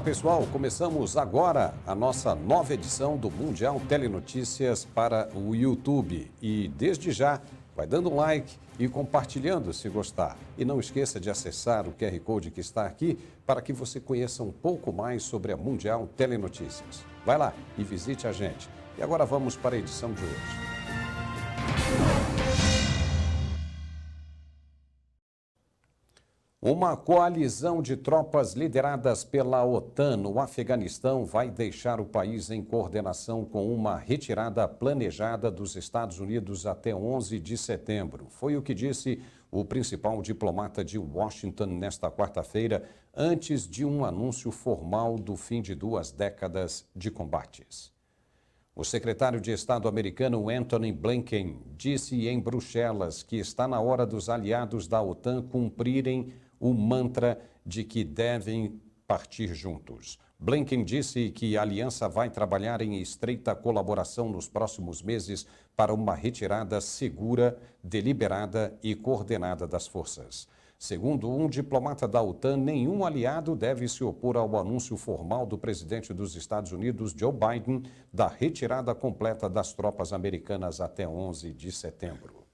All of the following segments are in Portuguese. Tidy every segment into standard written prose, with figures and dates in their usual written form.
pessoal, começamos agora a nossa nova edição do Mundial Telenotícias para o YouTube. E desde já, vai dando um like e compartilhando se gostar. E não esqueça de acessar o QR Code que está aqui para que você conheça um pouco mais sobre a Mundial Telenotícias. Vai lá e visite a gente. E agora vamos para a edição de hoje. Uma coalizão de tropas lideradas pela OTAN no Afeganistão vai deixar o país em coordenação com uma retirada planejada dos Estados Unidos até 11 de setembro. Foi o que disse o principal diplomata de Washington nesta quarta-feira, antes de um anúncio formal do fim de 2 décadas de combates. O secretário de Estado americano Antony Blinken disse em Bruxelas que está na hora dos aliados da OTAN cumprirem o mantra de que devem partir juntos. Blinken disse que a aliança vai trabalhar em estreita colaboração nos próximos meses para uma retirada segura, deliberada e coordenada das forças. Segundo um diplomata da OTAN, nenhum aliado deve se opor ao anúncio formal do presidente dos Estados Unidos, Joe Biden, da retirada completa das tropas americanas até 11 de setembro.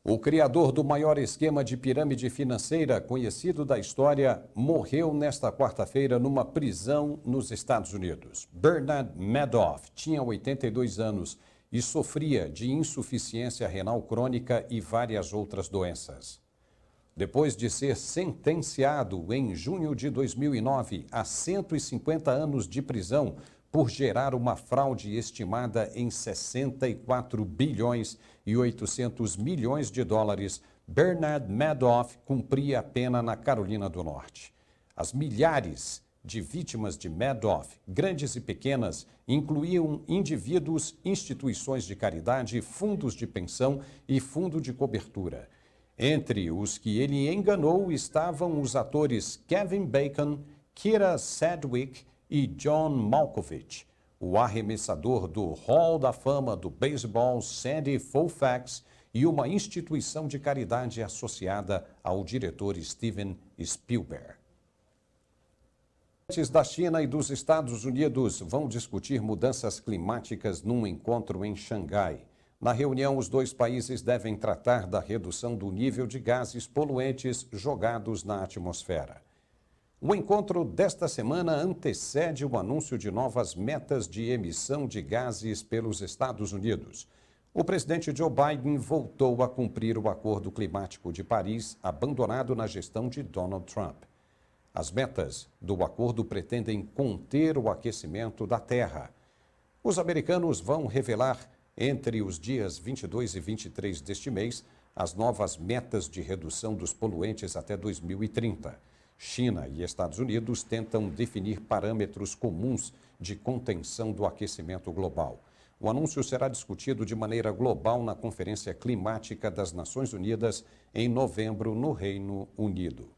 O criador do maior esquema de pirâmide financeira conhecido da história morreu nesta quarta-feira numa prisão nos Estados Unidos. Bernard Madoff tinha 82 anos e sofria de insuficiência renal crônica e várias outras doenças. Depois de ser sentenciado em junho de 2009 a 150 anos de prisão por gerar uma fraude estimada em 64 bilhões e 800 milhões de dólares, Bernard Madoff cumpria a pena na Carolina do Norte. As milhares de vítimas de Madoff, grandes e pequenas, incluíam indivíduos, instituições de caridade, fundos de pensão e fundo de cobertura. Entre os que ele enganou estavam os atores Kevin Bacon, Kira Sedgwick e John Malkovich, o arremessador do Hall da Fama do beisebol Sandy Koufax e uma instituição de caridade associada ao diretor Steven Spielberg. Presidentes da China e dos Estados Unidos vão discutir mudanças climáticas num encontro em Xangai. Na reunião, os dois países devem tratar da redução do nível de gases poluentes jogados na atmosfera. O encontro desta semana antecede o anúncio de novas metas de emissão de gases pelos Estados Unidos. O presidente Joe Biden voltou a cumprir o Acordo Climático de Paris, abandonado na gestão de Donald Trump. As metas do acordo pretendem conter o aquecimento da Terra. Os americanos vão revelar, entre os dias 22 e 23 deste mês, as novas metas de redução dos poluentes até 2030. China e Estados Unidos tentam definir parâmetros comuns de contenção do aquecimento global. O anúncio será discutido de maneira global na Conferência Climática das Nações Unidas em novembro no Reino Unido.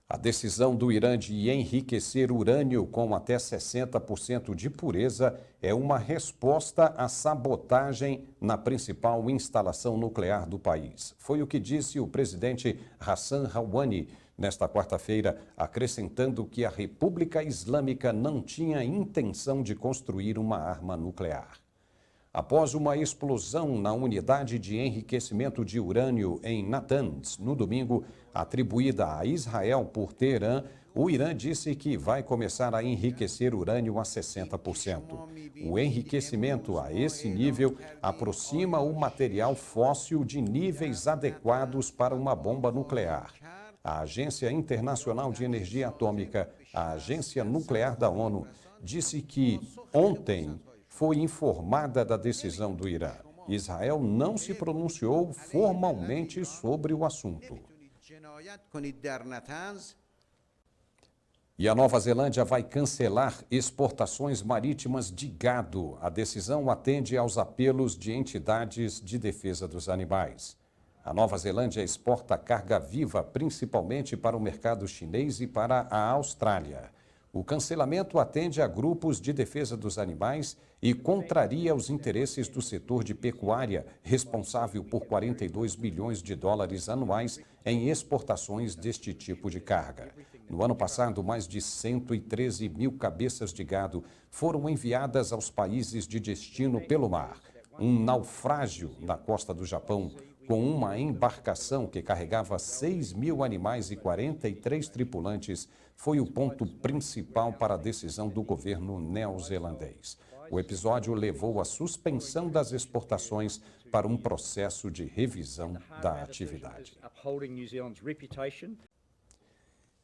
A decisão do Irã de enriquecer urânio com até 60% de pureza é uma resposta à sabotagem na principal instalação nuclear do país. Foi o que disse o presidente Hassan Rouhani nesta quarta-feira, acrescentando que a República Islâmica não tinha intenção de construir uma arma nuclear. Após uma explosão na unidade de enriquecimento de urânio em Natanz, no domingo, atribuída a Israel por Teherã, o Irã disse que vai começar a enriquecer urânio a 60%. O enriquecimento a esse nível aproxima o material fóssil de níveis adequados para uma bomba nuclear. A Agência Internacional de Energia Atômica, a agência nuclear da ONU, disse que ontem foi informada da decisão do Irã. Israel não se pronunciou formalmente sobre o assunto. E a Nova Zelândia vai cancelar exportações marítimas de gado. A decisão atende aos apelos de entidades de defesa dos animais. A Nova Zelândia exporta carga viva principalmente para o mercado chinês e para a Austrália. O cancelamento atende a grupos de defesa dos animais e contraria os interesses do setor de pecuária, responsável por 42 bilhões de dólares anuais em exportações deste tipo de carga. No ano passado, mais de 113 mil cabeças de gado foram enviadas aos países de destino pelo mar. Um naufrágio na costa do Japão, com uma embarcação que carregava 6 mil animais e 43 tripulantes, foi o ponto principal para a decisão do governo neozelandês. O episódio levou à suspensão das exportações para um processo de revisão da atividade.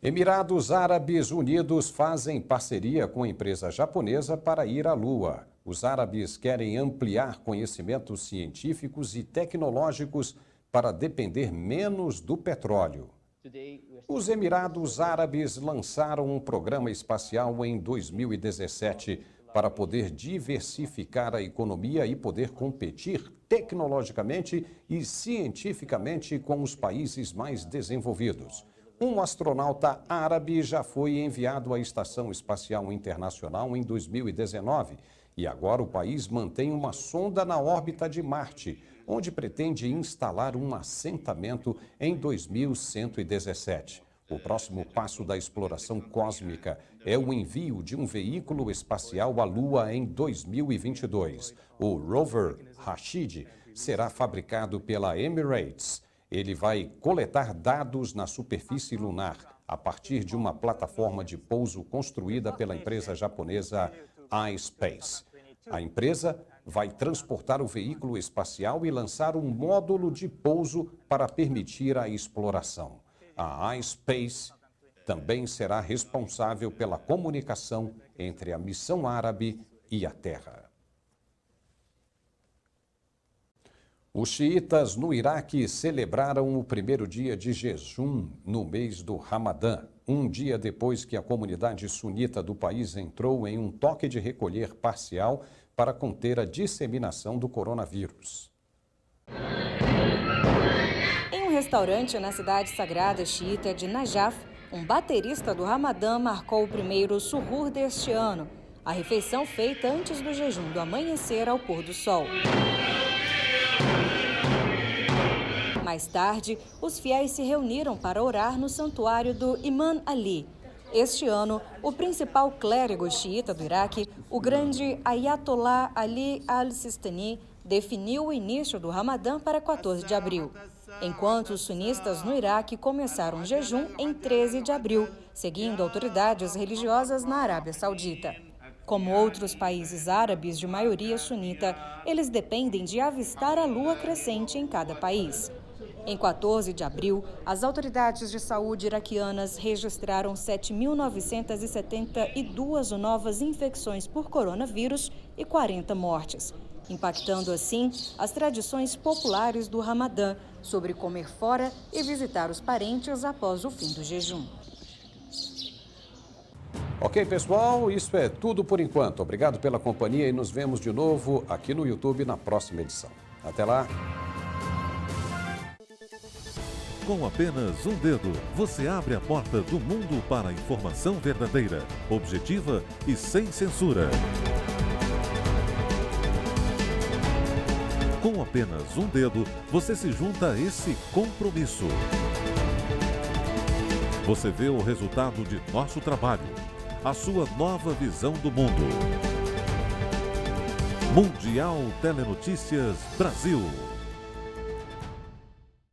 Emirados Árabes Unidos fazem parceria com a empresa japonesa para ir à Lua. Os árabes querem ampliar conhecimentos científicos e tecnológicos para depender menos do petróleo. Os Emirados Árabes lançaram um programa espacial em 2017 para poder diversificar a economia e poder competir tecnologicamente e cientificamente com os países mais desenvolvidos. Um astronauta árabe já foi enviado à Estação Espacial Internacional em 2019 e agora o país mantém uma sonda na órbita de Marte, onde pretende instalar um assentamento em 2117. O próximo passo da exploração cósmica é o envio de um veículo espacial à Lua em 2022. O rover Rashid será fabricado pela Emirates. Ele vai coletar dados na superfície lunar a partir de uma plataforma de pouso construída pela empresa japonesa iSpace. A empresa vai transportar o veículo espacial e lançar um módulo de pouso para permitir a exploração. A iSpace também será responsável pela comunicação entre a missão árabe e a Terra. Os xiitas no Iraque celebraram o primeiro dia de jejum no mês do Ramadã, um dia depois que a comunidade sunita do país entrou em um toque de recolher parcial para conter a disseminação do coronavírus. Em um restaurante na cidade sagrada xiita de Najaf, um baterista do Ramadã marcou o primeiro suhur deste ano, a refeição feita antes do jejum do amanhecer ao pôr do sol. Mais tarde, os fiéis se reuniram para orar no santuário do Imam Ali. Este ano, o principal clérigo xiita do Iraque, o grande Ayatollah Ali al-Sistani, definiu o início do Ramadã para 14 de abril, enquanto os sunistas no Iraque começaram o jejum em 13 de abril, seguindo autoridades religiosas na Arábia Saudita. Como outros países árabes de maioria sunita, eles dependem de avistar a lua crescente em cada país. Em 14 de abril, as autoridades de saúde iraquianas registraram 7.972 novas infecções por coronavírus e 40 mortes, impactando assim as tradições populares do Ramadã sobre comer fora e visitar os parentes após o fim do jejum. Ok, pessoal, isso é tudo por enquanto. Obrigado pela companhia e nos vemos de novo aqui no YouTube na próxima edição. Até lá! Com apenas um dedo, você abre a porta do mundo para a informação verdadeira, objetiva e sem censura. Com apenas um dedo, você se junta a esse compromisso. Você vê o resultado de nosso trabalho, a sua nova visão do mundo. Mundial Telenotícias Brasil.